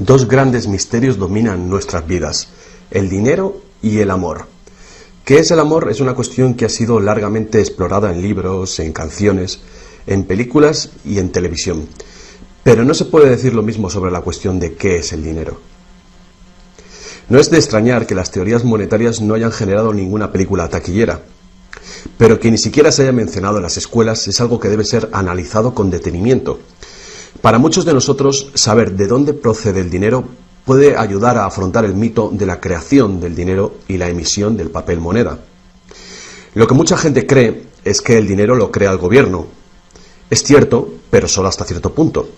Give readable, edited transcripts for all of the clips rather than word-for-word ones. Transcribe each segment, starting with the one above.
Dos grandes misterios dominan nuestras vidas: el dinero y el amor. ¿Qué es el amor? Es una cuestión que ha sido largamente explorada en libros, en canciones, en películas y en televisión. Pero no se puede decir lo mismo sobre la cuestión de qué es el dinero. No es de extrañar que las teorías monetarias no hayan generado ninguna película taquillera, pero que ni siquiera se haya mencionado en las escuelas es algo que debe ser analizado con detenimiento. Para muchos de nosotros, saber de dónde procede el dinero puede ayudar a afrontar el mito de la creación del dinero y la emisión del papel moneda. Lo que mucha gente cree es que el dinero lo crea el gobierno. Es cierto, pero solo hasta cierto punto.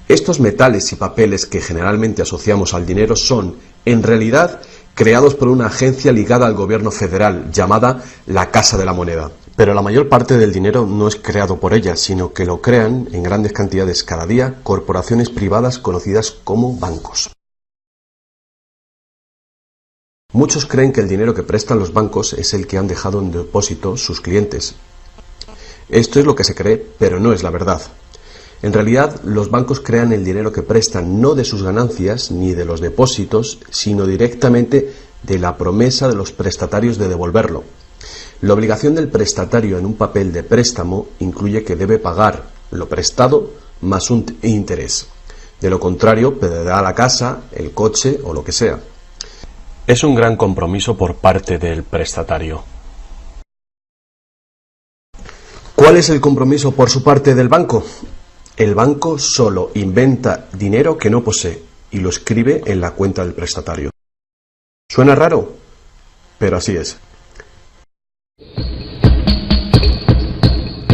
Estos metales y papeles que generalmente asociamos al dinero son, en realidad, creados por una agencia ligada al gobierno federal, llamada la Casa de la Moneda. Pero la mayor parte del dinero no es creado por ella, sino que lo crean en grandes cantidades cada día corporaciones privadas conocidas como bancos. Muchos creen que el dinero que prestan los bancos es el que han dejado en depósito sus clientes. Esto es lo que se cree, pero no es la verdad. En realidad, los bancos crean el dinero que prestan no de sus ganancias ni de los depósitos, sino directamente de la promesa de los prestatarios de devolverlo. La obligación del prestatario en un papel de préstamo incluye que debe pagar lo prestado más un interés. De lo contrario, perderá la casa, el coche o lo que sea. Es un gran compromiso por parte del prestatario. ¿Cuál es el compromiso por su parte del banco? El banco solo inventa dinero que no posee y lo escribe en la cuenta del prestatario. ¿Suena raro? Pero así es.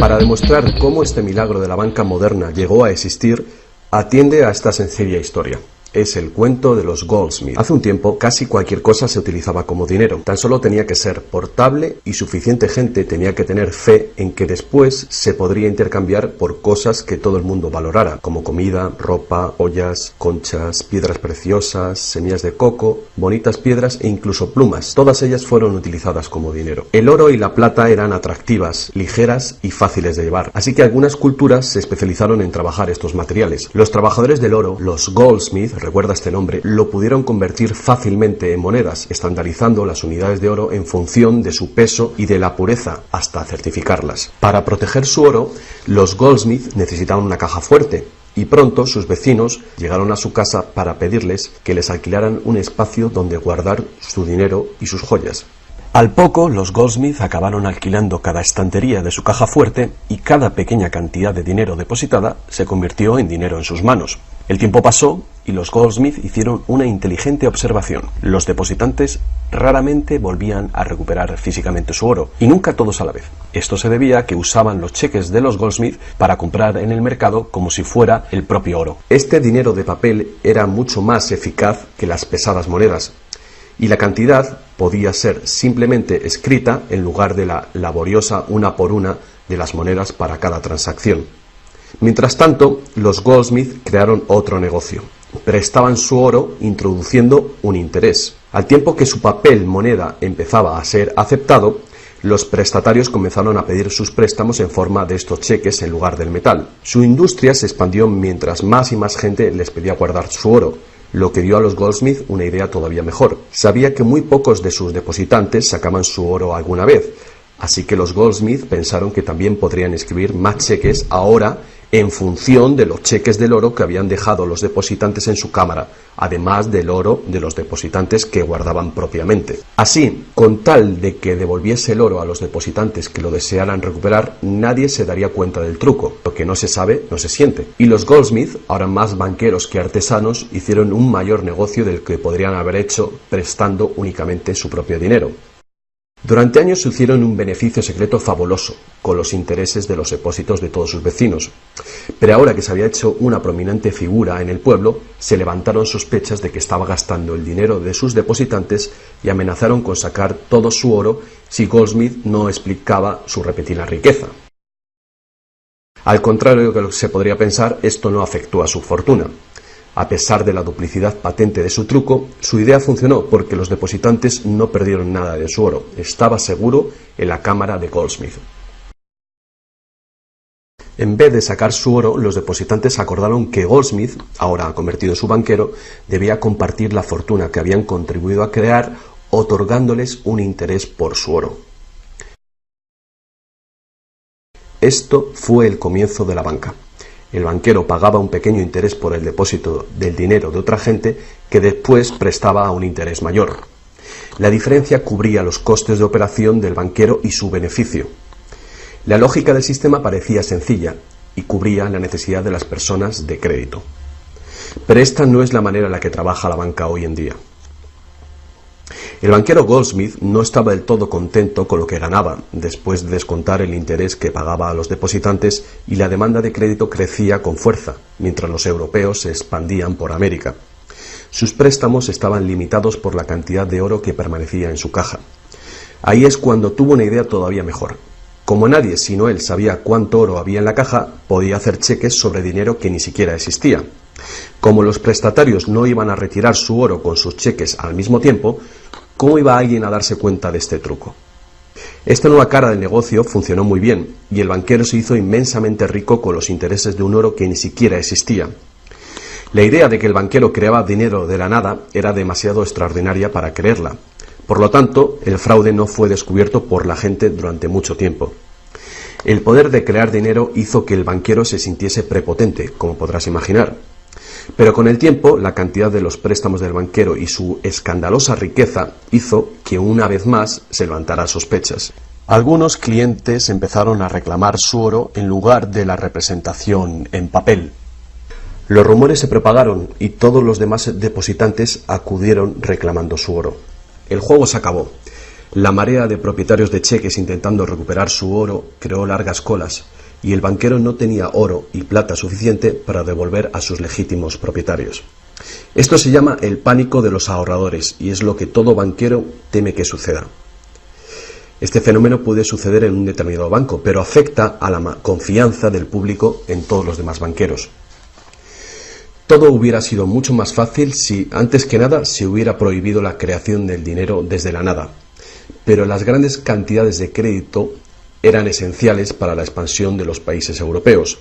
Para demostrar cómo este milagro de la banca moderna llegó a existir, atiende a esta sencilla historia. Es el cuento de los Goldsmith. Hace un tiempo casi cualquier cosa se utilizaba como dinero. Tan solo tenía que ser portable y suficiente gente tenía que tener fe en que después se podría intercambiar por cosas que todo el mundo valorara, como comida, ropa, ollas, conchas, piedras preciosas, semillas de coco, bonitas piedras e incluso plumas. Todas ellas fueron utilizadas como dinero. El oro y la plata eran atractivas, ligeras y fáciles de llevar, así que algunas culturas se especializaron en trabajar estos materiales. Los trabajadores del oro, los Goldsmith, recuerda este nombre, lo pudieron convertir fácilmente en monedas, estandarizando las unidades de oro en función de su peso y de la pureza, hasta certificarlas. Para proteger su oro, los Goldsmith necesitaban una caja fuerte, y pronto sus vecinos llegaron a su casa para pedirles que les alquilaran un espacio donde guardar su dinero y sus joyas. Al poco, los Goldsmith acabaron alquilando cada estantería de su caja fuerte y cada pequeña cantidad de dinero depositada se convirtió en dinero en sus manos. El tiempo pasó y los Goldsmith hicieron una inteligente observación. Los depositantes raramente volvían a recuperar físicamente su oro, y nunca todos a la vez. Esto se debía a que usaban los cheques de los Goldsmith para comprar en el mercado como si fuera el propio oro. Este dinero de papel era mucho más eficaz que las pesadas monedas, y la cantidad podía ser simplemente escrita en lugar de la laboriosa una por una de las monedas para cada transacción. Mientras tanto, los Goldsmith crearon otro negocio. Prestaban su oro introduciendo un interés. Al tiempo que su papel moneda empezaba a ser aceptado, los prestatarios comenzaron a pedir sus préstamos en forma de estos cheques en lugar del metal. Su industria se expandió mientras más y más gente les pedía guardar su oro, lo que dio a los Goldsmith una idea todavía mejor. Sabía que muy pocos de sus depositantes sacaban su oro alguna vez, así que los Goldsmith pensaron que también podrían escribir más cheques ahora en función de los cheques del oro que habían dejado los depositantes en su cámara, además del oro de los depositantes que guardaban propiamente. Así, con tal de que devolviese el oro a los depositantes que lo desearan recuperar, nadie se daría cuenta del truco. Lo que no se sabe, no se siente. Y los Goldsmith, ahora más banqueros que artesanos, hicieron un mayor negocio del que podrían haber hecho prestando únicamente su propio dinero. Durante años hicieron un beneficio secreto fabuloso, con los intereses de los depósitos de todos sus vecinos. Pero ahora que se había hecho una prominente figura en el pueblo, se levantaron sospechas de que estaba gastando el dinero de sus depositantes y amenazaron con sacar todo su oro si Goldsmith no explicaba su repentina riqueza. Al contrario de lo que se podría pensar, esto no afectó a su fortuna. A pesar de la duplicidad patente de su truco, su idea funcionó porque los depositantes no perdieron nada de su oro. Estaba seguro en la cámara de Goldsmith. En vez de sacar su oro, los depositantes acordaron que Goldsmith, ahora convertido en su banquero, debía compartir la fortuna que habían contribuido a crear, otorgándoles un interés por su oro. Esto fue el comienzo de la banca. El banquero pagaba un pequeño interés por el depósito del dinero de otra gente que después prestaba a un interés mayor. La diferencia cubría los costes de operación del banquero y su beneficio. La lógica del sistema parecía sencilla y cubría la necesidad de las personas de crédito. Pero esta no es la manera en la que trabaja la banca hoy en día. El banquero Goldsmith no estaba del todo contento con lo que ganaba, después de descontar el interés que pagaba a los depositantes, y la demanda de crédito crecía con fuerza, mientras los europeos se expandían por América. Sus préstamos estaban limitados por la cantidad de oro que permanecía en su caja. Ahí es cuando tuvo una idea todavía mejor. Como nadie sino él sabía cuánto oro había en la caja, podía hacer cheques sobre dinero que ni siquiera existía. Como los prestatarios no iban a retirar su oro con sus cheques al mismo tiempo, ¿cómo iba alguien a darse cuenta de este truco? Esta nueva cara del negocio funcionó muy bien, y el banquero se hizo inmensamente rico con los intereses de un oro que ni siquiera existía. La idea de que el banquero creaba dinero de la nada era demasiado extraordinaria para creerla. Por lo tanto, el fraude no fue descubierto por la gente durante mucho tiempo. El poder de crear dinero hizo que el banquero se sintiese prepotente, como podrás imaginar. Pero con el tiempo, la cantidad de los préstamos del banquero y su escandalosa riqueza hizo que una vez más se levantaran sospechas. Algunos clientes empezaron a reclamar su oro en lugar de la representación en papel. Los rumores se propagaron y todos los demás depositantes acudieron reclamando su oro. El juego se acabó. La marea de propietarios de cheques intentando recuperar su oro creó largas colas, y el banquero no tenía oro y plata suficiente para devolver a sus legítimos propietarios. Esto se llama el pánico de los ahorradores, y es lo que todo banquero teme que suceda. Este fenómeno puede suceder en un determinado banco, pero afecta a la confianza del público en todos los demás banqueros. Todo hubiera sido mucho más fácil si, antes que nada, se hubiera prohibido la creación del dinero desde la nada. Pero las grandes cantidades de crédito eran esenciales para la expansión de los países europeos.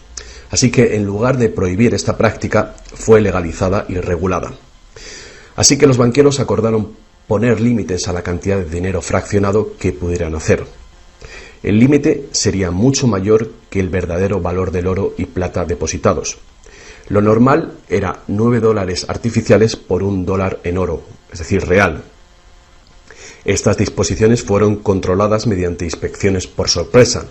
Así que, en lugar de prohibir esta práctica, fue legalizada y regulada. Así que los banqueros acordaron poner límites a la cantidad de dinero fraccionado que pudieran hacer. El límite sería mucho mayor que el verdadero valor del oro y plata depositados. Lo normal era $9 artificiales por $1 en oro, es decir, real. Estas disposiciones fueron controladas mediante inspecciones por sorpresa.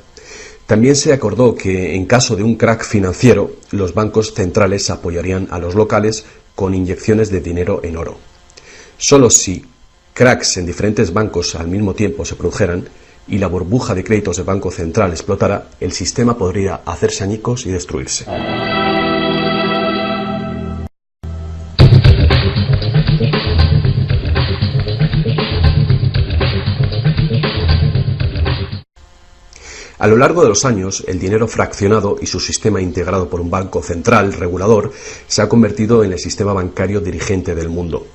También se acordó que, en caso de un crack financiero, los bancos centrales apoyarían a los locales con inyecciones de dinero en oro. Solo si cracks en diferentes bancos al mismo tiempo se produjeran y la burbuja de créditos del Banco Central explotara, el sistema podría hacerse añicos y destruirse. A lo largo de los años, el dinero fraccionado y su sistema integrado por un banco central regulador se ha convertido en el sistema bancario dirigente del mundo.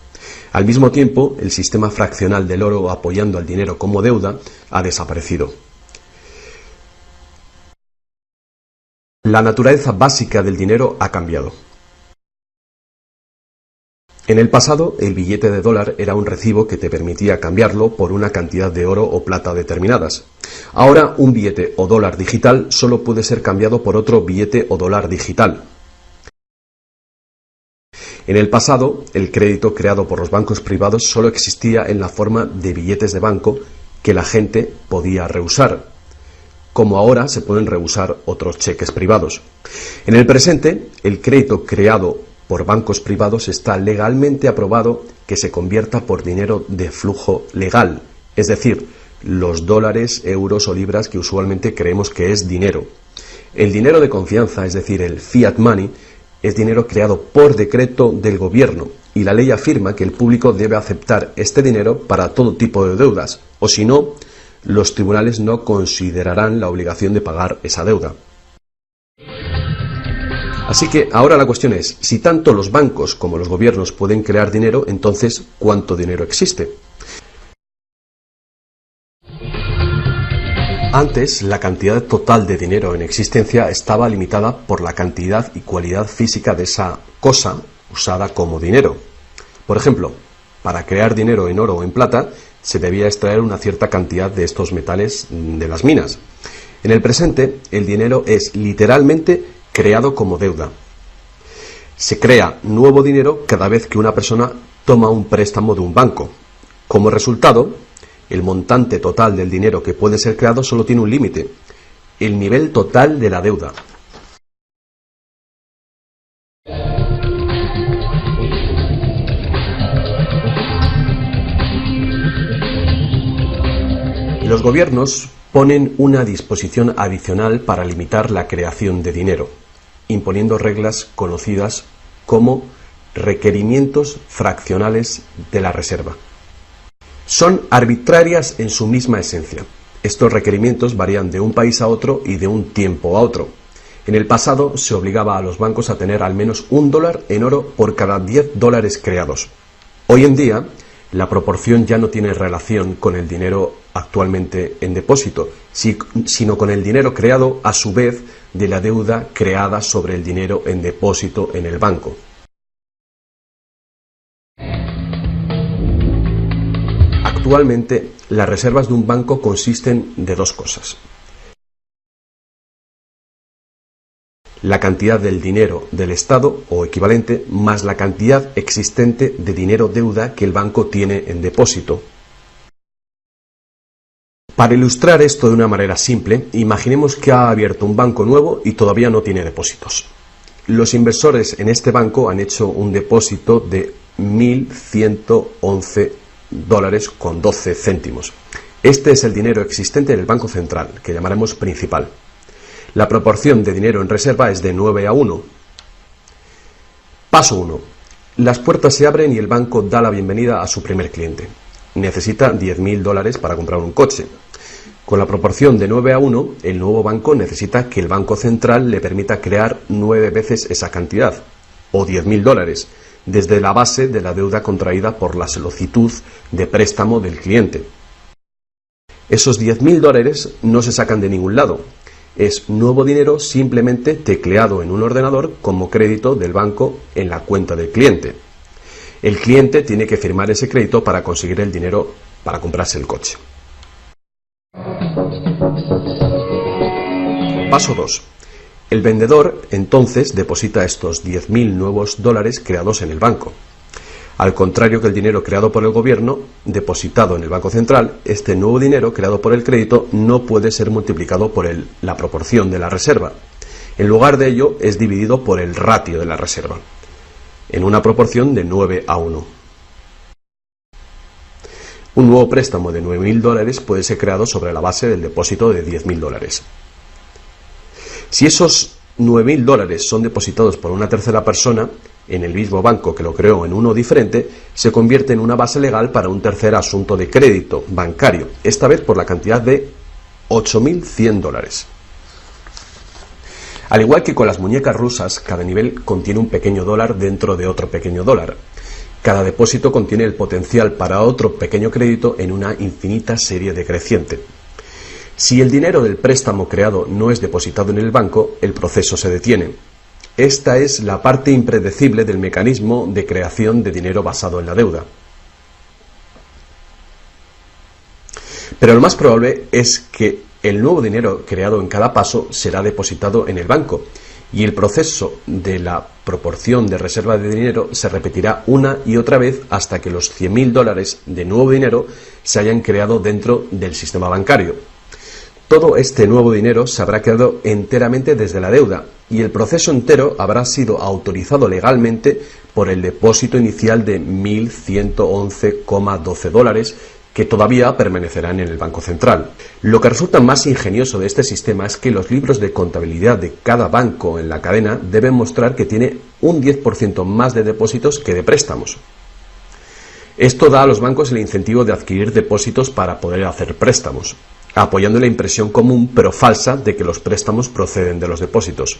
Al mismo tiempo, el sistema fraccional del oro apoyando al dinero como deuda ha desaparecido. La naturaleza básica del dinero ha cambiado. En el pasado, el billete de dólar era un recibo que te permitía cambiarlo por una cantidad de oro o plata determinadas. Ahora, un billete o dólar digital solo puede ser cambiado por otro billete o dólar digital. En el pasado, el crédito creado por los bancos privados solo existía en la forma de billetes de banco que la gente podía rehusar, como ahora se pueden rehusar otros cheques privados. En el presente, el crédito creado por bancos privados está legalmente aprobado que se convierta por dinero de flujo legal, es decir, los dólares, euros o libras que usualmente creemos que es dinero. El dinero de confianza, es decir, el fiat money, es dinero creado por decreto del gobierno, y la ley afirma que el público debe aceptar este dinero para todo tipo de deudas, o si no, los tribunales no considerarán la obligación de pagar esa deuda. Así que ahora la cuestión es, si tanto los bancos como los gobiernos pueden crear dinero, entonces, ¿cuánto dinero existe? Antes, la cantidad total de dinero en existencia estaba limitada por la cantidad y cualidad física de esa cosa usada como dinero. Por ejemplo, para crear dinero en oro o en plata, se debía extraer una cierta cantidad de estos metales de las minas. En el presente, el dinero es literalmente creado como deuda. Se crea nuevo dinero cada vez que una persona toma un préstamo de un banco. Como resultado, el montante total del dinero que puede ser creado solo tiene un límite: el nivel total de la deuda. Los gobiernos ponen una disposición adicional para limitar la creación de dinero, imponiendo reglas conocidas como requerimientos fraccionales de la reserva. Son arbitrarias en su misma esencia. Estos requerimientos varían de un país a otro y de un tiempo a otro. En el pasado se obligaba a los bancos a tener al menos $1 en oro por cada $10 creados. Hoy en día, la proporción ya no tiene relación con el dinero actualmente en depósito, sino con el dinero creado a su vez de la deuda creada sobre el dinero en depósito en el banco. Actualmente, las reservas de un banco consisten de dos cosas: la cantidad del dinero del Estado o equivalente más la cantidad existente de dinero deuda que el banco tiene en depósito. Para ilustrar esto de una manera simple, imaginemos que ha abierto un banco nuevo y todavía no tiene depósitos. Los inversores en este banco han hecho un depósito de $1.111,12. Este es el dinero existente en el Banco Central, que llamaremos principal. La proporción de dinero en reserva es de 9:1. Paso 1. Las puertas se abren y el banco da la bienvenida a su primer cliente. Necesita $10.000 para comprar un coche. Con la proporción de 9:1, el nuevo banco necesita que el Banco Central le permita crear 9 veces esa cantidad, o $10.000, desde la base de la deuda contraída por la solicitud de préstamo del cliente. Esos $10.000 no se sacan de ningún lado. Es nuevo dinero simplemente tecleado en un ordenador como crédito del banco en la cuenta del cliente. El cliente tiene que firmar ese crédito para conseguir el dinero para comprarse el coche. Paso 2. El vendedor entonces deposita estos $10.000 nuevos creados en el banco. Al contrario que el dinero creado por el gobierno, depositado en el Banco Central, este nuevo dinero creado por el crédito no puede ser multiplicado por la proporción de la reserva. En lugar de ello, es dividido por el ratio de la reserva, en una proporción de 9:1. Un nuevo préstamo de $9.000 puede ser creado sobre la base del depósito de $10.000. Si esos $9.000 son depositados por una tercera persona en el mismo banco que lo creó en uno diferente, se convierte en una base legal para un tercer asunto de crédito bancario, esta vez por la cantidad de $8.100. Al igual que con las muñecas rusas, cada nivel contiene un pequeño dólar dentro de otro pequeño dólar. Cada depósito contiene el potencial para otro pequeño crédito en una infinita serie decreciente. Si el dinero del préstamo creado no es depositado en el banco, el proceso se detiene. Esta es la parte impredecible del mecanismo de creación de dinero basado en la deuda. Pero lo más probable es que el nuevo dinero creado en cada paso será depositado en el banco, y el proceso de la proporción de reserva de dinero se repetirá una y otra vez hasta que los $100.000 de nuevo dinero se hayan creado dentro del sistema bancario. Todo este nuevo dinero se habrá creado enteramente desde la deuda, y el proceso entero habrá sido autorizado legalmente por el depósito inicial de $1.111,12 que todavía permanecerán en el Banco Central. Lo que resulta más ingenioso de este sistema es que los libros de contabilidad de cada banco en la cadena deben mostrar que tiene un 10% más de depósitos que de préstamos. Esto da a los bancos el incentivo de adquirir depósitos para poder hacer préstamos, apoyando la impresión común pero falsa de que los préstamos proceden de los depósitos.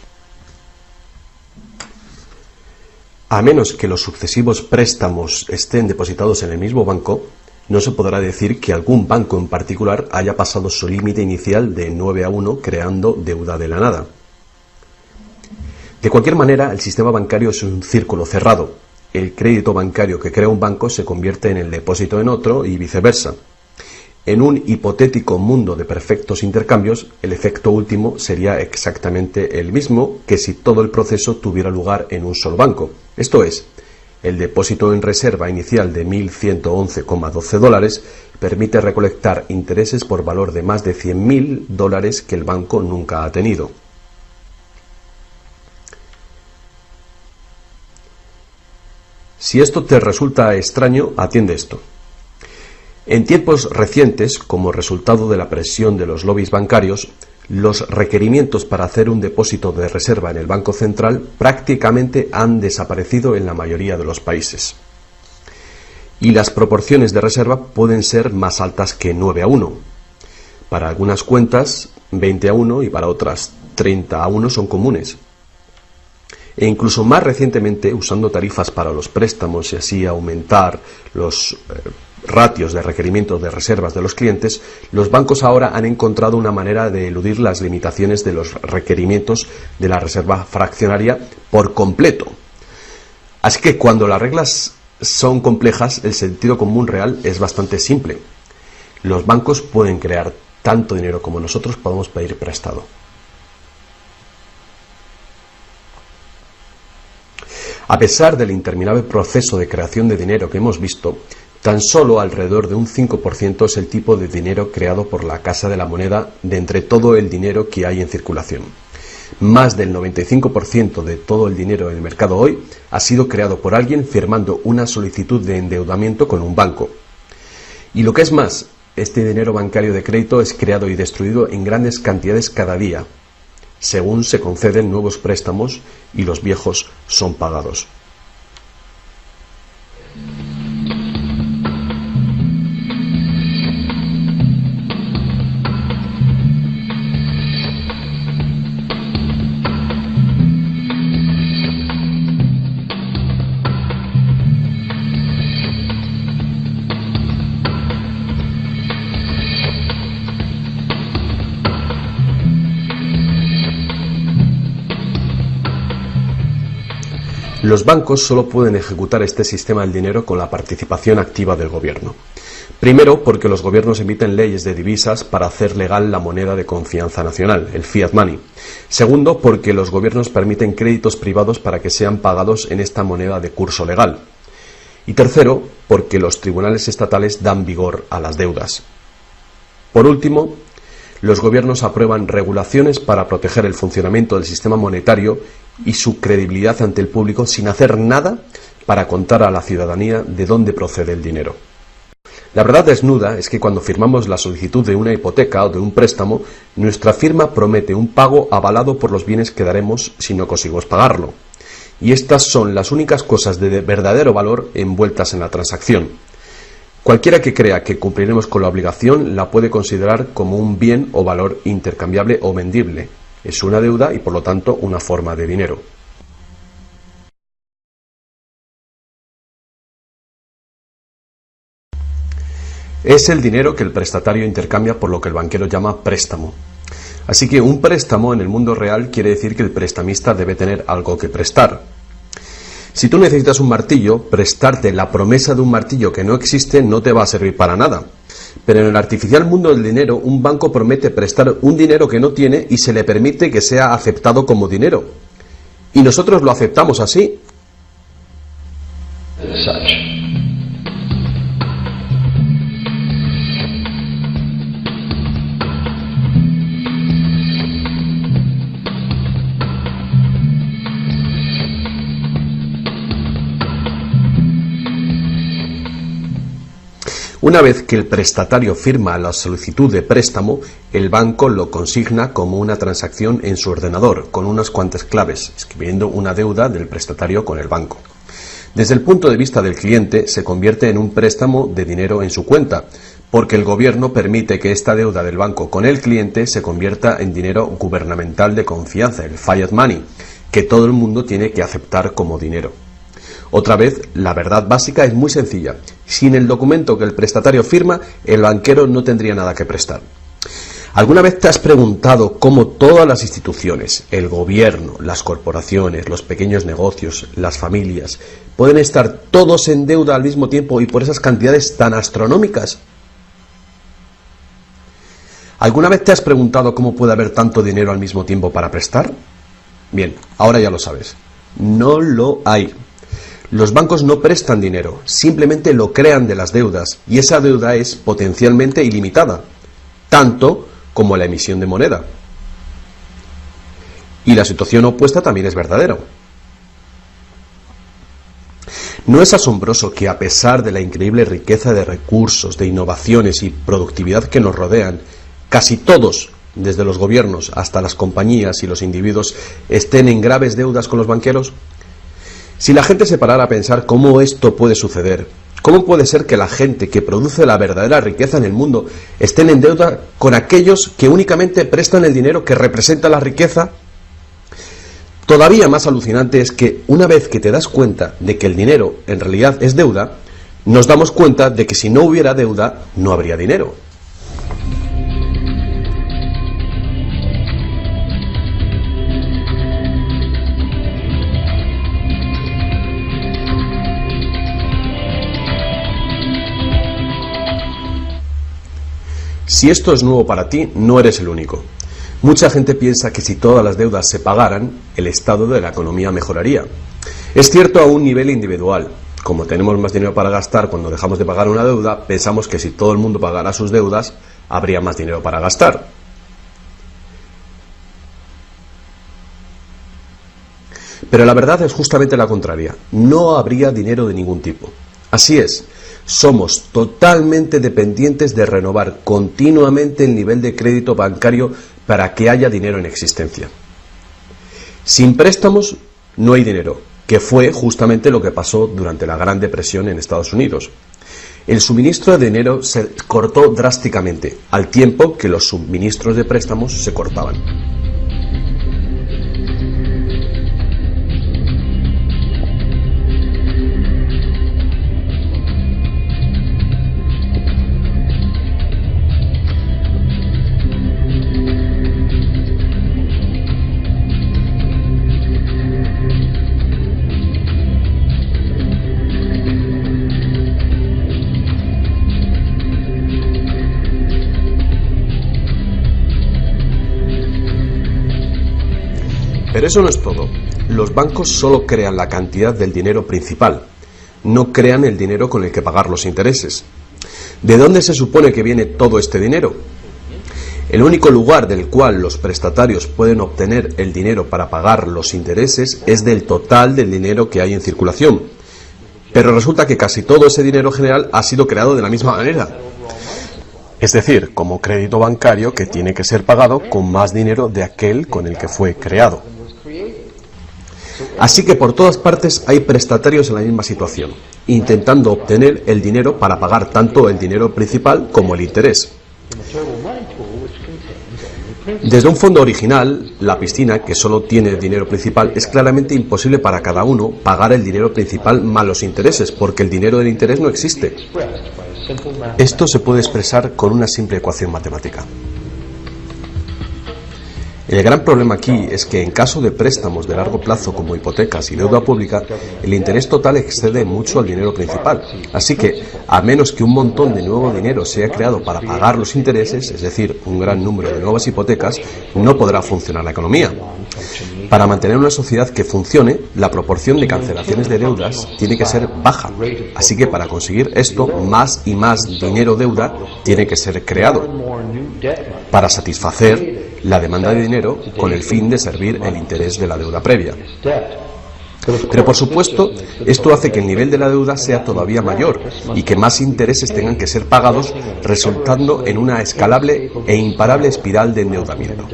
A menos que los sucesivos préstamos estén depositados en el mismo banco, no se podrá decir que algún banco en particular haya pasado su límite inicial de 9-1 creando deuda de la nada. De cualquier manera, el sistema bancario es un círculo cerrado. El crédito bancario que crea un banco se convierte en el depósito en otro y viceversa. En un hipotético mundo de perfectos intercambios, el efecto último sería exactamente el mismo que si todo el proceso tuviera lugar en un solo banco. Esto es, el depósito en reserva inicial de $1.111,12 permite recolectar intereses por valor de más de $100.000 que el banco nunca ha tenido. Si esto te resulta extraño, atiende esto. En tiempos recientes, como resultado de la presión de los lobbies bancarios, los requerimientos para hacer un depósito de reserva en el Banco Central prácticamente han desaparecido en la mayoría de los países. Y las proporciones de reserva pueden ser más altas que 9-1. Para algunas cuentas, 20-1 y para otras 30-1 son comunes. E incluso más recientemente, usando tarifas para los préstamos y así aumentar los ratios de requerimientos de reservas de los clientes, los bancos ahora han encontrado una manera de eludir las limitaciones de los requerimientos de la reserva fraccionaria por completo. Así que cuando las reglas son complejas, el sentido común real es bastante simple. Los bancos pueden crear tanto dinero como nosotros podemos pedir prestado. A pesar del interminable proceso de creación de dinero que hemos visto, tan solo alrededor de un 5% es el tipo de dinero creado por la Casa de la Moneda de entre todo el dinero que hay en circulación. Más del 95% de todo el dinero en el mercado hoy ha sido creado por alguien firmando una solicitud de endeudamiento con un banco. Y lo que es más, este dinero bancario de crédito es creado y destruido en grandes cantidades cada día, según se conceden nuevos préstamos y los viejos son pagados. Los bancos solo pueden ejecutar este sistema del dinero con la participación activa del gobierno. Primero, porque los gobiernos emiten leyes de divisas para hacer legal la moneda de confianza nacional, el fiat money. Segundo, porque los gobiernos permiten créditos privados para que sean pagados en esta moneda de curso legal. Y tercero, porque los tribunales estatales dan vigor a las deudas. Por último, los gobiernos aprueban regulaciones para proteger el funcionamiento del sistema monetario y su credibilidad ante el público sin hacer nada para contar a la ciudadanía de dónde procede el dinero. La verdad desnuda es que cuando firmamos la solicitud de una hipoteca o de un préstamo, nuestra firma promete un pago avalado por los bienes que daremos si no conseguimos pagarlo. Y estas son las únicas cosas de verdadero valor envueltas en la transacción. Cualquiera que crea que cumpliremos con la obligación la puede considerar como un bien o valor intercambiable o vendible. Es una deuda y por lo tanto una forma de dinero. Es el dinero que el prestatario intercambia por lo que el banquero llama préstamo. Así que un préstamo en el mundo real quiere decir que el prestamista debe tener algo que prestar. Si tú necesitas un martillo, prestarte la promesa de un martillo que no existe no te va a servir para nada. Pero en el artificial mundo del dinero, un banco promete prestar un dinero que no tiene y se le permite que sea aceptado como dinero. Y nosotros lo aceptamos así. Una vez que el prestatario firma la solicitud de préstamo, el banco lo consigna como una transacción en su ordenador, con unas cuantas claves, escribiendo una deuda del prestatario con el banco. Desde el punto de vista del cliente, se convierte en un préstamo de dinero en su cuenta, porque el gobierno permite que esta deuda del banco con el cliente se convierta en dinero gubernamental de confianza, el fiat money, que todo el mundo tiene que aceptar como dinero. Otra vez, la verdad básica es muy sencilla. Sin el documento que el prestatario firma, el banquero no tendría nada que prestar. ¿Alguna vez te has preguntado cómo todas las instituciones, el gobierno, las corporaciones, los pequeños negocios, las familias, pueden estar todos en deuda al mismo tiempo y por esas cantidades tan astronómicas? ¿Alguna vez te has preguntado cómo puede haber tanto dinero al mismo tiempo para prestar? Bien, ahora ya lo sabes. No lo hay. Los bancos no prestan dinero, simplemente lo crean de las deudas, y esa deuda es potencialmente ilimitada, tanto como la emisión de moneda. Y la situación opuesta también es verdadera. ¿No es asombroso que a pesar de la increíble riqueza de recursos, de innovaciones y productividad que nos rodean, casi todos, desde los gobiernos hasta las compañías y los individuos, estén en graves deudas con los banqueros? Si la gente se parara a pensar cómo esto puede suceder, ¿cómo puede ser que la gente que produce la verdadera riqueza en el mundo estén en deuda con aquellos que únicamente prestan el dinero que representa la riqueza? Todavía más alucinante es que una vez que te das cuenta de que el dinero en realidad es deuda, nos damos cuenta de que si no hubiera deuda, no habría dinero. Si esto es nuevo para ti, no eres el único. Mucha gente piensa que si todas las deudas se pagaran, el estado de la economía mejoraría. Es cierto a un nivel individual. Como tenemos más dinero para gastar cuando dejamos de pagar una deuda, pensamos que si todo el mundo pagara sus deudas, habría más dinero para gastar. Pero la verdad es justamente la contraria. No habría dinero de ningún tipo. Así es. Somos totalmente dependientes de renovar continuamente el nivel de crédito bancario para que haya dinero en existencia. Sin préstamos no hay dinero, que fue justamente lo que pasó durante la Gran Depresión en Estados Unidos. El suministro de dinero se cortó drásticamente, al tiempo que los suministros de préstamos se cortaban. Pero eso no es todo. Los bancos solo crean la cantidad del dinero principal, no crean el dinero con el que pagar los intereses. ¿De dónde se supone que viene todo este dinero? El único lugar del cual los prestatarios pueden obtener el dinero para pagar los intereses es del total del dinero que hay en circulación. Pero resulta que casi todo ese dinero general ha sido creado de la misma manera. Es decir, como crédito bancario que tiene que ser pagado con más dinero de aquel con el que fue creado. Así que por todas partes hay prestatarios en la misma situación, intentando obtener el dinero para pagar tanto el dinero principal como el interés. Desde un fondo original, la piscina, que solo tiene dinero principal, es claramente imposible para cada uno pagar el dinero principal más los intereses, porque el dinero del interés no existe. Esto se puede expresar con una simple ecuación matemática. El gran problema aquí es que en caso de préstamos de largo plazo como hipotecas y deuda pública, el interés total excede mucho al dinero principal. Así que, a menos que un montón de nuevo dinero sea creado para pagar los intereses, es decir, un gran número de nuevas hipotecas, no podrá funcionar la economía. Para mantener una sociedad que funcione, la proporción de cancelaciones de deudas tiene que ser baja. Así que para conseguir esto, más y más dinero deuda tiene que ser creado para satisfacer la demanda de dinero con el fin de servir el interés de la deuda previa. Pero por supuesto, esto hace que el nivel de la deuda sea todavía mayor y que más intereses tengan que ser pagados, resultando en una escalable e imparable espiral de endeudamiento.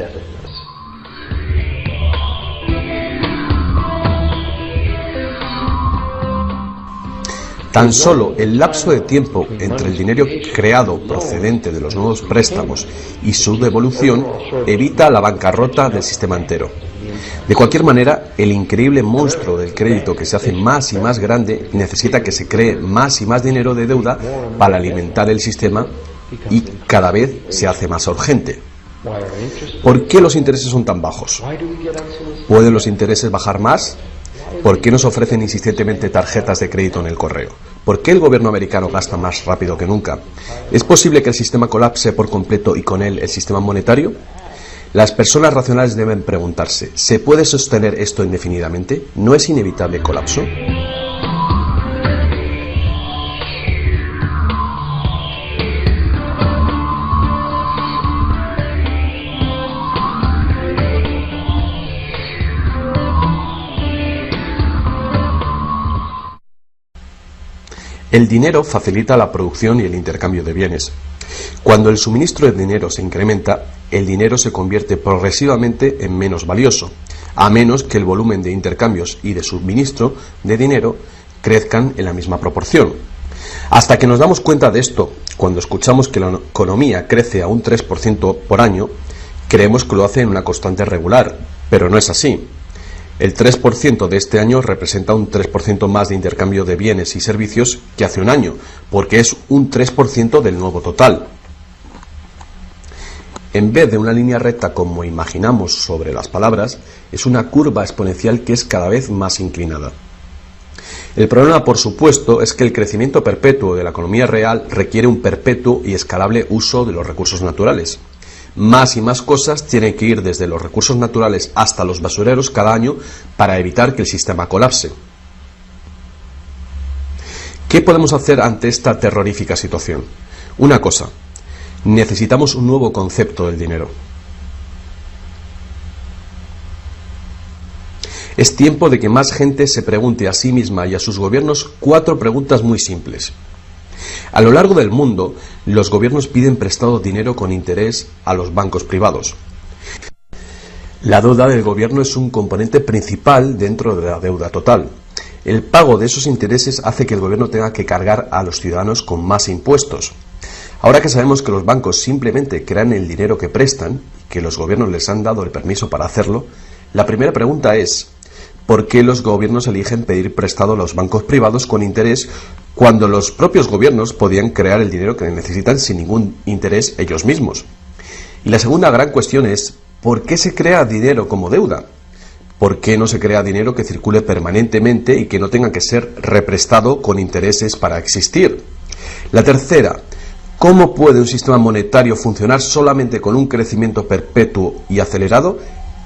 Tan solo el lapso de tiempo entre el dinero creado procedente de los nuevos préstamos y su devolución evita la bancarrota del sistema entero. De cualquier manera, el increíble monstruo del crédito que se hace más y más grande necesita que se cree más y más dinero de deuda para alimentar el sistema y cada vez se hace más urgente. ¿Por qué los intereses son tan bajos? ¿Pueden los intereses bajar más? ¿Por qué nos ofrecen insistentemente tarjetas de crédito en el correo? ¿Por qué el gobierno americano gasta más rápido que nunca? ¿Es posible que el sistema colapse por completo y con él el sistema monetario? Las personas racionales deben preguntarse, ¿se puede sostener esto indefinidamente? ¿No es inevitable el colapso? El dinero facilita la producción y el intercambio de bienes. Cuando el suministro de dinero se incrementa, el dinero se convierte progresivamente en menos valioso, a menos que el volumen de intercambios y de suministro de dinero crezcan en la misma proporción. Hasta que nos damos cuenta de esto, cuando escuchamos que la economía crece a un 3% por año, creemos que lo hace en una constante regular, pero no es así. El 3% de este año representa un 3% más de intercambio de bienes y servicios que hace un año, porque es un 3% del nuevo total. En vez de una línea recta como imaginamos sobre las palabras, es una curva exponencial que es cada vez más inclinada. El problema, por supuesto, es que el crecimiento perpetuo de la economía real requiere un perpetuo y escalable uso de los recursos naturales. Más y más cosas tienen que ir desde los recursos naturales hasta los basureros cada año para evitar que el sistema colapse. ¿Qué podemos hacer ante esta terrorífica situación? Una cosa, necesitamos un nuevo concepto del dinero. Es tiempo de que más gente se pregunte a sí misma y a sus gobiernos 4 preguntas muy simples. A lo largo del mundo, los gobiernos piden prestado dinero con interés a los bancos privados. La deuda del gobierno es un componente principal dentro de la deuda total. El pago de esos intereses hace que el gobierno tenga que cargar a los ciudadanos con más impuestos. Ahora que sabemos que los bancos simplemente crean el dinero que prestan y que los gobiernos les han dado el permiso para hacerlo, la primera pregunta es: ¿por qué los gobiernos eligen pedir prestado a los bancos privados con interés cuando los propios gobiernos podían crear el dinero que necesitan sin ningún interés ellos mismos? Y la segunda gran cuestión es: ¿por qué se crea dinero como deuda? ¿Por qué no se crea dinero que circule permanentemente y que no tenga que ser represtado con intereses para existir? La tercera: ¿cómo puede un sistema monetario funcionar solamente con un crecimiento perpetuo y acelerado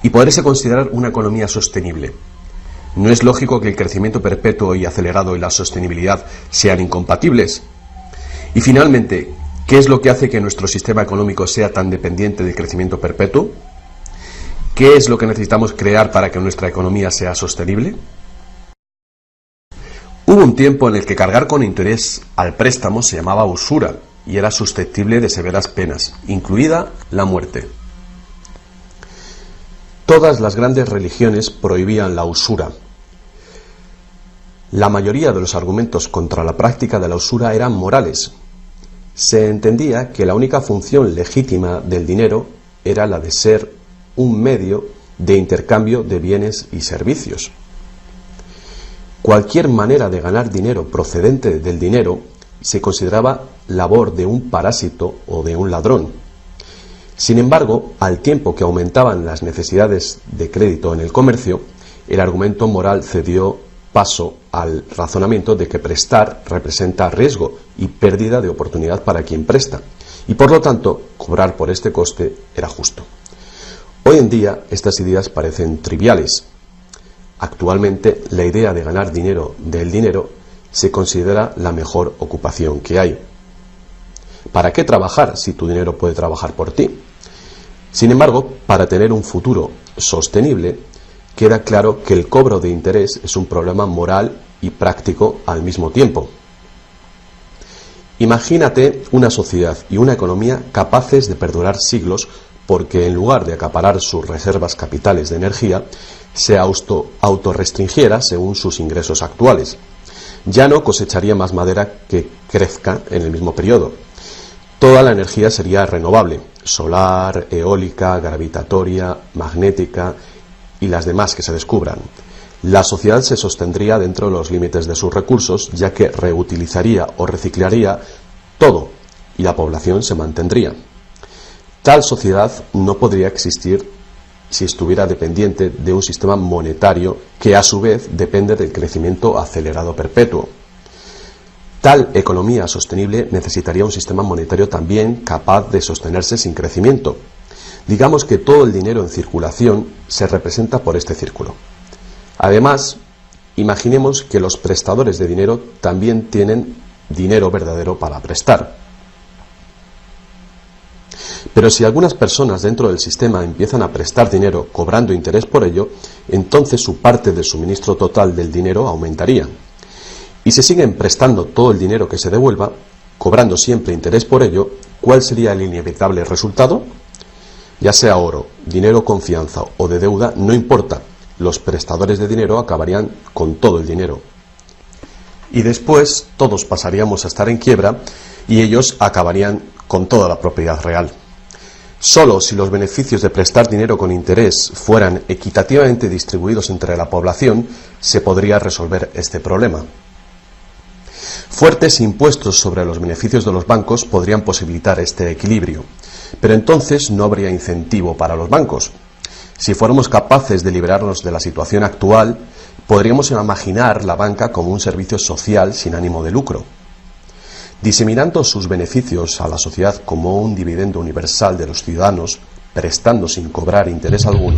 y poderse considerar una economía sostenible? ¿No es lógico que el crecimiento perpetuo y acelerado y la sostenibilidad sean incompatibles? Y finalmente, ¿qué es lo que hace que nuestro sistema económico sea tan dependiente del crecimiento perpetuo? ¿Qué es lo que necesitamos crear para que nuestra economía sea sostenible? Hubo un tiempo en el que cargar con interés al préstamo se llamaba usura y era susceptible de severas penas, incluida la muerte. Todas las grandes religiones prohibían la usura. La mayoría de los argumentos contra la práctica de la usura eran morales. Se entendía que la única función legítima del dinero era la de ser un medio de intercambio de bienes y servicios. Cualquier manera de ganar dinero procedente del dinero se consideraba labor de un parásito o de un ladrón. Sin embargo, al tiempo que aumentaban las necesidades de crédito en el comercio, el argumento moral cedió paso al razonamiento de que prestar representa riesgo y pérdida de oportunidad para quien presta, y por lo tanto, cobrar por este coste era justo. Hoy en día, estas ideas parecen triviales. Actualmente, la idea de ganar dinero del dinero se considera la mejor ocupación que hay. ¿Para qué trabajar si tu dinero puede trabajar por ti? Sin embargo, para tener un futuro sostenible, queda claro que el cobro de interés es un problema moral y práctico al mismo tiempo. Imagínate una sociedad y una economía capaces de perdurar siglos porque en lugar de acaparar sus reservas capitales de energía, se autorrestringiera según sus ingresos actuales. Ya no cosecharía más madera que crezca en el mismo periodo. Toda la energía sería renovable: solar, eólica, gravitatoria, magnética, y las demás que se descubran. La sociedad se sostendría dentro de los límites de sus recursos, ya que reutilizaría o reciclaría todo y la población se mantendría. Tal sociedad no podría existir si estuviera dependiente de un sistema monetario que a su vez depende del crecimiento acelerado perpetuo. Tal economía sostenible necesitaría un sistema monetario también capaz de sostenerse sin crecimiento. Digamos que todo el dinero en circulación se representa por este círculo. Además, imaginemos que los prestadores de dinero también tienen dinero verdadero para prestar. Pero si algunas personas dentro del sistema empiezan a prestar dinero cobrando interés por ello, entonces su parte del suministro total del dinero aumentaría. Y si siguen prestando todo el dinero que se devuelva, cobrando siempre interés por ello, ¿cuál sería el inevitable resultado? Ya sea oro, dinero confianza o de deuda, no importa, los prestadores de dinero acabarían con todo el dinero. Y después todos pasaríamos a estar en quiebra y ellos acabarían con toda la propiedad real. Solo si los beneficios de prestar dinero con interés fueran equitativamente distribuidos entre la población, se podría resolver este problema. Fuertes impuestos sobre los beneficios de los bancos podrían posibilitar este equilibrio, pero entonces no habría incentivo para los bancos. Si fuéramos capaces de liberarnos de la situación actual, podríamos imaginar la banca como un servicio social sin ánimo de lucro. Diseminando sus beneficios a la sociedad como un dividendo universal de los ciudadanos, prestando sin cobrar interés alguno.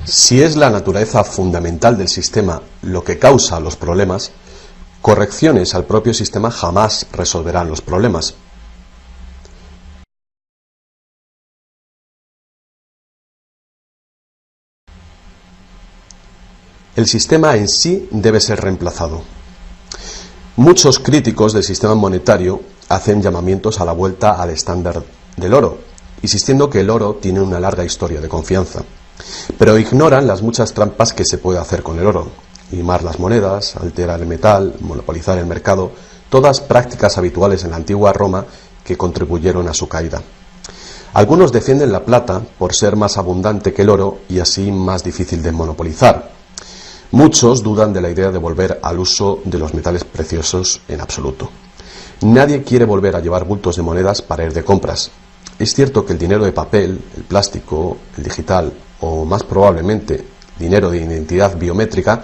Si es la naturaleza fundamental del sistema lo que causa los problemas, correcciones al propio sistema jamás resolverán los problemas. El sistema en sí debe ser reemplazado. Muchos críticos del sistema monetario hacen llamamientos a la vuelta al estándar del oro, insistiendo que el oro tiene una larga historia de confianza. Pero ignoran las muchas trampas que se puede hacer con el oro: limar las monedas, alterar el metal, monopolizar el mercado, todas prácticas habituales en la antigua Roma que contribuyeron a su caída. Algunos defienden la plata por ser más abundante que el oro y así más difícil de monopolizar. Muchos dudan de la idea de volver al uso de los metales preciosos en absoluto. Nadie quiere volver a llevar bultos de monedas para ir de compras. Es cierto que el dinero de papel, el plástico, el digital o más probablemente dinero de identidad biométrica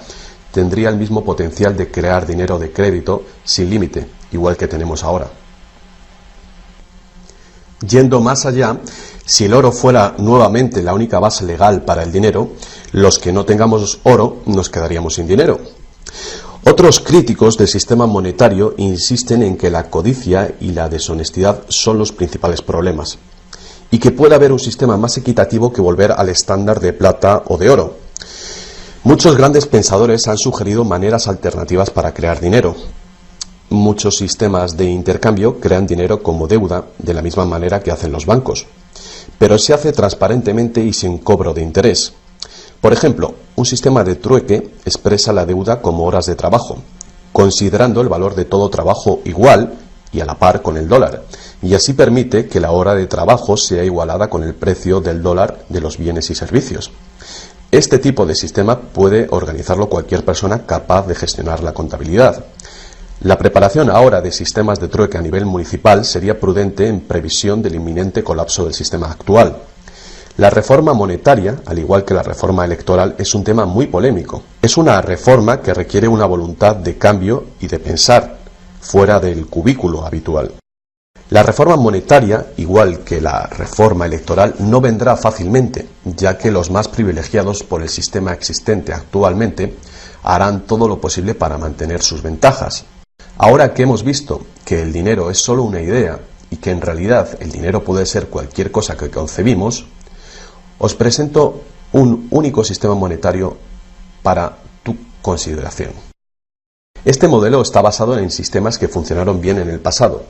tendría el mismo potencial de crear dinero de crédito sin límite, igual que tenemos ahora. Yendo más allá, si el oro fuera nuevamente la única base legal para el dinero, los que no tengamos oro nos quedaríamos sin dinero. Otros críticos del sistema monetario insisten en que la codicia y la deshonestidad son los principales problemas, y que puede haber un sistema más equitativo que volver al estándar de plata o de oro. Muchos grandes pensadores han sugerido maneras alternativas para crear dinero. Muchos sistemas de intercambio crean dinero como deuda de la misma manera que hacen los bancos, pero se hace transparentemente y sin cobro de interés. Por ejemplo, un sistema de trueque expresa la deuda como horas de trabajo, considerando el valor de todo trabajo igual y a la par con el dólar, y así permite que la hora de trabajo sea igualada con el precio del dólar de los bienes y servicios. Este tipo de sistema puede organizarlo cualquier persona capaz de gestionar la contabilidad. La preparación ahora de sistemas de trueque a nivel municipal sería prudente en previsión del inminente colapso del sistema actual. La reforma monetaria, al igual que la reforma electoral, es un tema muy polémico. Es una reforma que requiere una voluntad de cambio y de pensar fuera del cubículo habitual. La reforma monetaria, igual que la reforma electoral, no vendrá fácilmente, ya que los más privilegiados por el sistema existente actualmente harán todo lo posible para mantener sus ventajas. Ahora que hemos visto que el dinero es solo una idea y que en realidad el dinero puede ser cualquier cosa que concebimos, os presento un único sistema monetario para tu consideración. Este modelo está basado en sistemas que funcionaron bien en el pasado,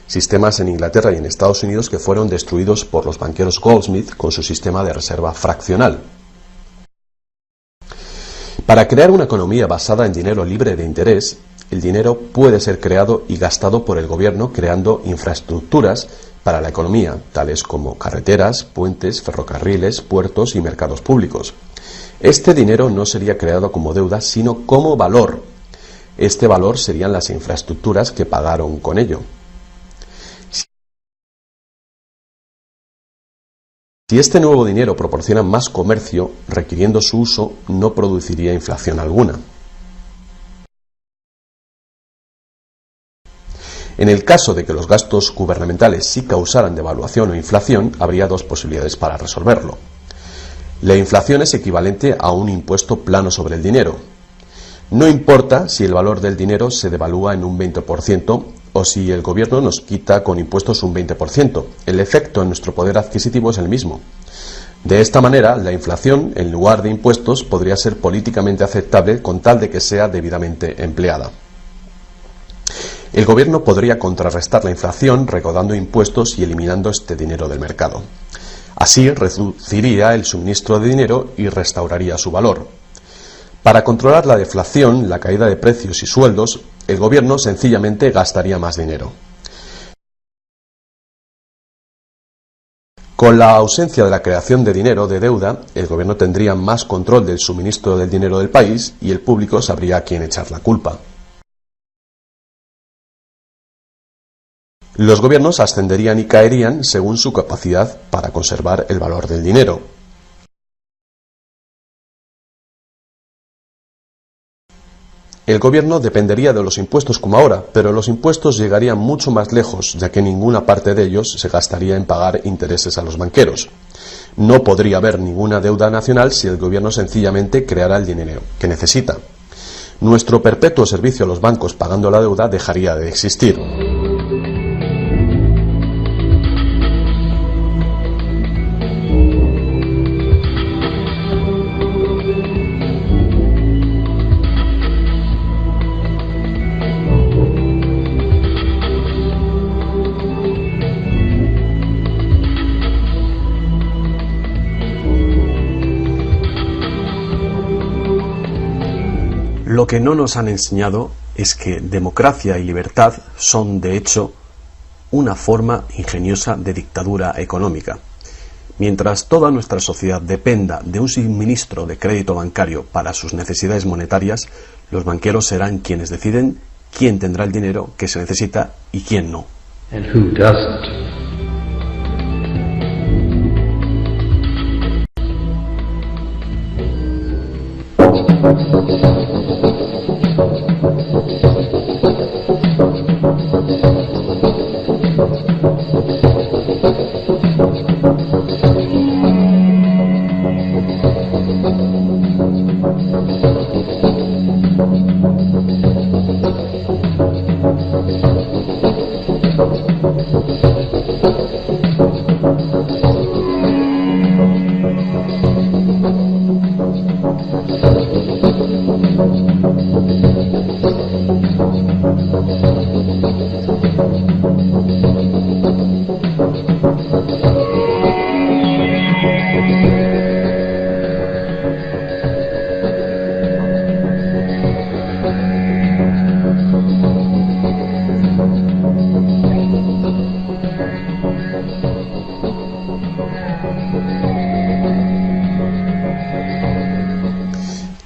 sistemas en Inglaterra y en Estados Unidos que fueron destruidos por los banqueros Goldsmith con su sistema de reserva fraccional. Para crear una economía basada en dinero libre de interés, el dinero puede ser creado y gastado por el gobierno creando infraestructuras para la economía, tales como carreteras, puentes, ferrocarriles, puertos y mercados públicos. Este dinero no sería creado como deuda, sino como valor. Este valor serían las infraestructuras que pagaron con ello. Si este nuevo dinero proporciona más comercio, requiriendo su uso, no produciría inflación alguna. En el caso de que los gastos gubernamentales sí causaran devaluación o inflación, habría dos posibilidades para resolverlo. La inflación es equivalente a un impuesto plano sobre el dinero. No importa si el valor del dinero se devalúa en un 20% o si el gobierno nos quita con impuestos un 20%. El efecto en nuestro poder adquisitivo es el mismo. De esta manera, la inflación, en lugar de impuestos, podría ser políticamente aceptable con tal de que sea debidamente empleada. El gobierno podría contrarrestar la inflación recaudando impuestos y eliminando este dinero del mercado. Así reduciría el suministro de dinero y restauraría su valor. Para controlar la deflación, la caída de precios y sueldos, el gobierno sencillamente gastaría más dinero. Con la ausencia de la creación de dinero de deuda, el gobierno tendría más control del suministro del dinero del país y el público sabría a quién echar la culpa. Los gobiernos ascenderían y caerían según su capacidad para conservar el valor del dinero. El gobierno dependería de los impuestos como ahora, pero los impuestos llegarían mucho más lejos, ya que ninguna parte de ellos se gastaría en pagar intereses a los banqueros. No podría haber ninguna deuda nacional si el gobierno sencillamente creara el dinero que necesita. Nuestro perpetuo servicio a los bancos pagando la deuda dejaría de existir. Lo que no nos han enseñado es que democracia y libertad son, de hecho, una forma ingeniosa de dictadura económica. Mientras toda nuestra sociedad dependa de un suministro de crédito bancario para sus necesidades monetarias, los banqueros serán quienes deciden quién tendrá el dinero que se necesita y quién no. And who doesn't?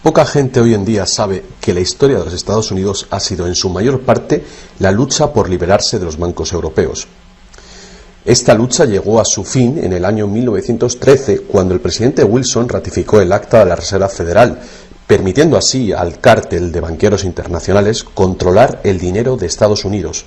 Poca gente hoy en día sabe que la historia de los Estados Unidos ha sido en su mayor parte la lucha por liberarse de los bancos europeos. Esta lucha llegó a su fin en el año 1913, cuando el presidente Wilson ratificó el Acta de la Reserva Federal, permitiendo así al cártel de banqueros internacionales controlar el dinero de Estados Unidos.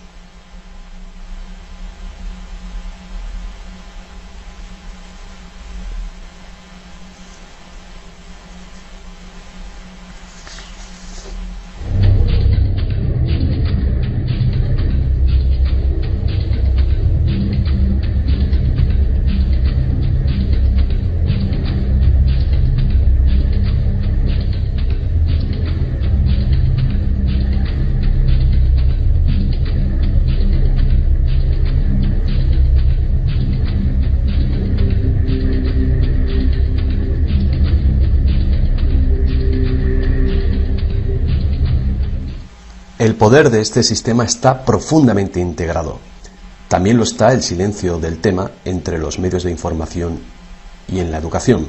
El poder de este sistema está profundamente integrado. También lo está el silencio del tema entre los medios de información y en la educación.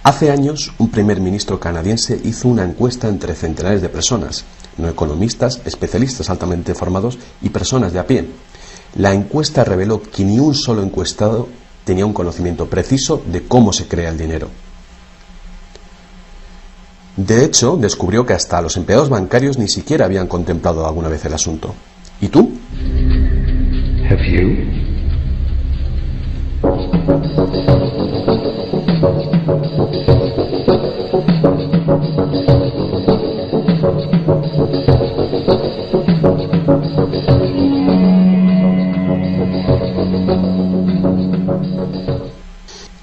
Hace años, un primer ministro canadiense hizo una encuesta entre centenares de personas, no economistas, especialistas altamente formados y personas de a pie. La encuesta reveló que ni un solo encuestado tenía un conocimiento preciso de cómo se crea el dinero. De hecho, descubrió que hasta los empleados bancarios ni siquiera habían contemplado alguna vez el asunto. ¿Y tú? Have you?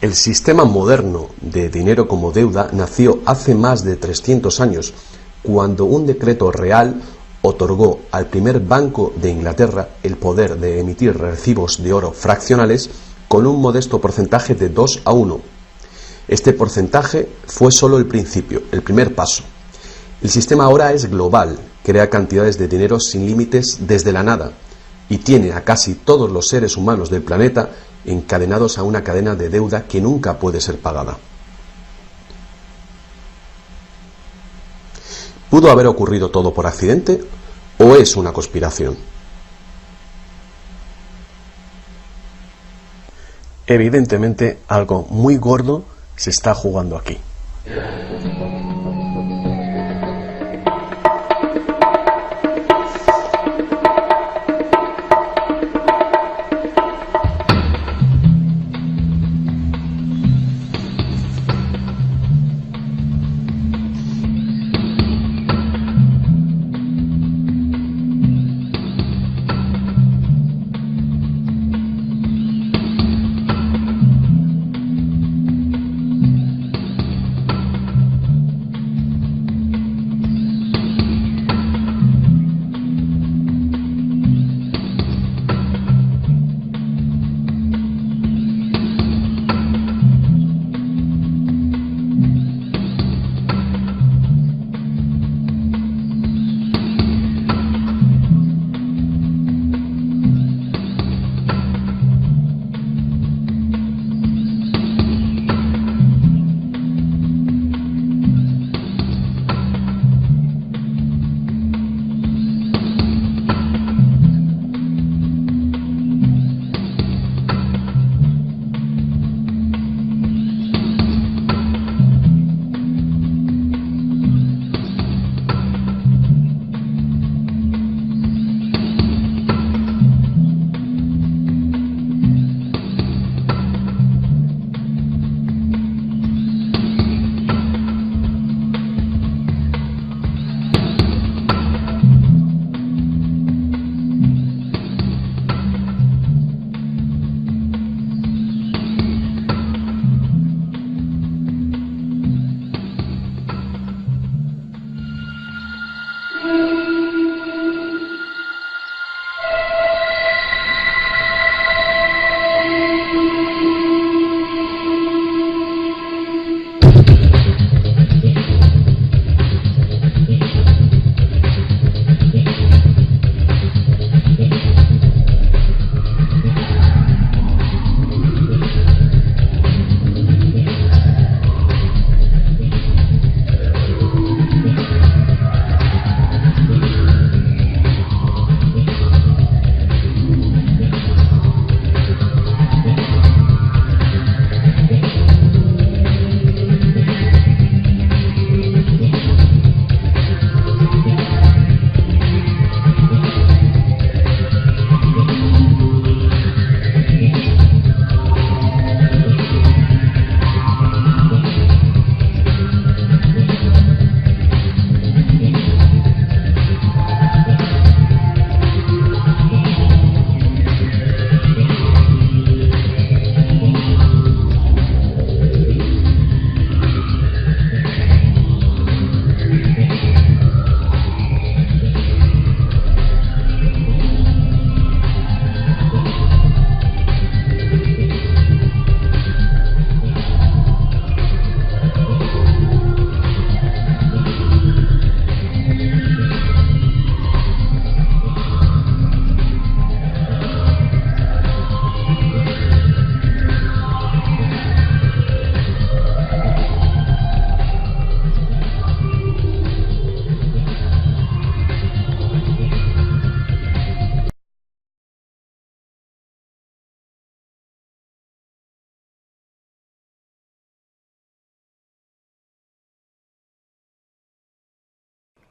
El sistema moderno de dinero como deuda nació hace más de 300 años, cuando un decreto real otorgó al primer Banco de Inglaterra el poder de emitir recibos de oro fraccionales con un modesto porcentaje de 2:1. Este porcentaje fue solo el principio, el primer paso. El sistema ahora es global, crea cantidades de dinero sin límites desde la nada y tiene a casi todos los seres humanos del planeta encadenados a una cadena de deuda que nunca puede ser pagada. ¿Pudo haber ocurrido todo por accidente o es una conspiración? Evidentemente, algo muy gordo se está jugando aquí.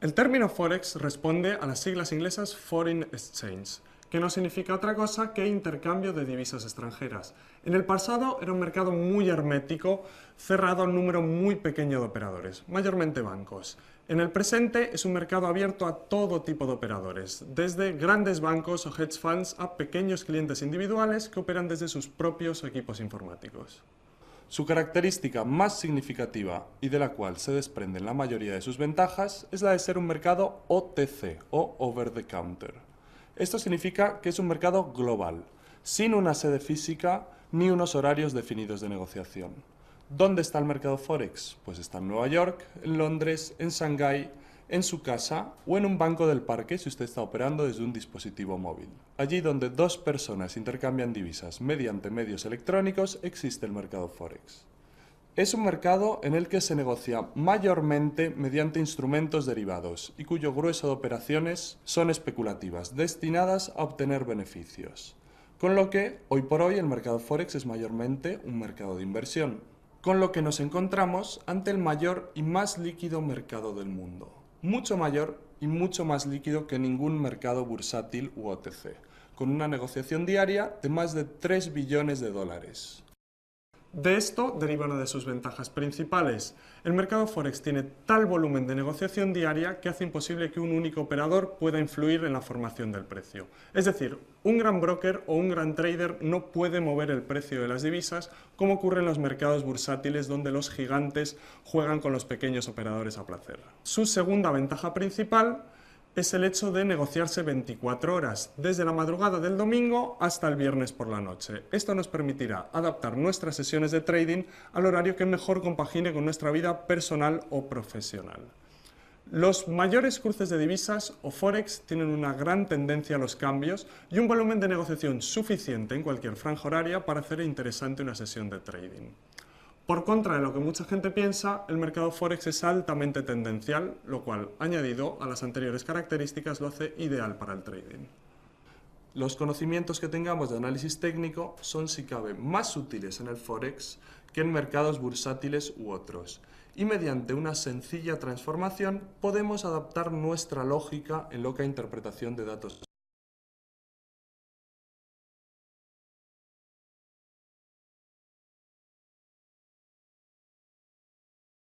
El término Forex responde a las siglas inglesas Foreign Exchange, que no significa otra cosa que intercambio de divisas extranjeras. En el pasado era un mercado muy hermético, cerrado a un número muy pequeño de operadores, mayormente bancos. En el presente es un mercado abierto a todo tipo de operadores, desde grandes bancos o hedge funds a pequeños clientes individuales que operan desde sus propios equipos informáticos. Su característica más significativa y de la cual se desprenden la mayoría de sus ventajas es la de ser un mercado OTC o Over the Counter. Esto significa que es un mercado global, sin una sede física ni unos horarios definidos de negociación. ¿Dónde está el mercado Forex? Pues está en Nueva York, en Londres, en Shanghái, en su casa o en un banco del parque si usted está operando desde un dispositivo móvil. Allí donde dos personas intercambian divisas mediante medios electrónicos existe el mercado Forex. Es un mercado en el que se negocia mayormente mediante instrumentos derivados y cuyo grueso de operaciones son especulativas, destinadas a obtener beneficios. Con lo que, hoy por hoy, el mercado Forex es mayormente un mercado de inversión. Con lo que nos encontramos ante el mayor y más líquido mercado del mundo. Mucho mayor y mucho más líquido que ningún mercado bursátil u OTC, con una negociación diaria de más de 3 billones de dólares. De esto deriva una de sus ventajas principales. El mercado Forex tiene tal volumen de negociación diaria que hace imposible que un único operador pueda influir en la formación del precio. Es decir, un gran broker o un gran trader no puede mover el precio de las divisas como ocurre en los mercados bursátiles donde los gigantes juegan con los pequeños operadores a placer. Su segunda ventaja principal es el hecho de negociarse 24 horas, desde la madrugada del domingo hasta el viernes por la noche. Esto nos permitirá adaptar nuestras sesiones de trading al horario que mejor compagine con nuestra vida personal o profesional. Los mayores cruces de divisas o Forex tienen una gran tendencia a los cambios y un volumen de negociación suficiente en cualquier franja horaria para hacer interesante una sesión de trading. Por contra de lo que mucha gente piensa, el mercado Forex es altamente tendencial, lo cual, añadido a las anteriores características, lo hace ideal para el trading. Los conocimientos que tengamos de análisis técnico son, si cabe, más útiles en el Forex que en mercados bursátiles u otros. Y mediante una sencilla transformación podemos adaptar nuestra lógica en lo que a interpretación de datos